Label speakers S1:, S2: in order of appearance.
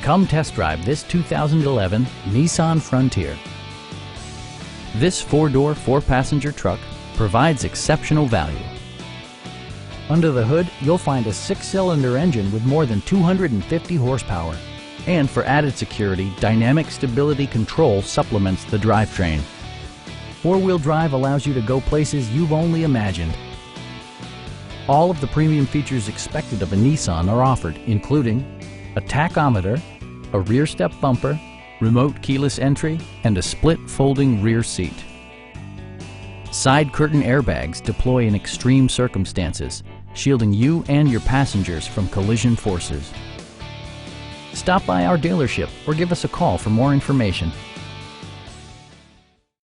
S1: Come test drive this 2011 Nissan Frontier. This four-door, four-passenger truck provides exceptional value. Under the hood, you'll find a six-cylinder engine with more than 250 horsepower. And for added security, dynamic stability control supplements the drivetrain. Four-wheel drive allows you to go places you've only imagined. All of the premium features expected of a Nissan are offered, including a tachometer, a rear step bumper, remote keyless entry, and a split folding rear seat. Side curtain airbags deploy in extreme circumstances, shielding you and your passengers from collision forces. Stop by our dealership or give us a call for more information.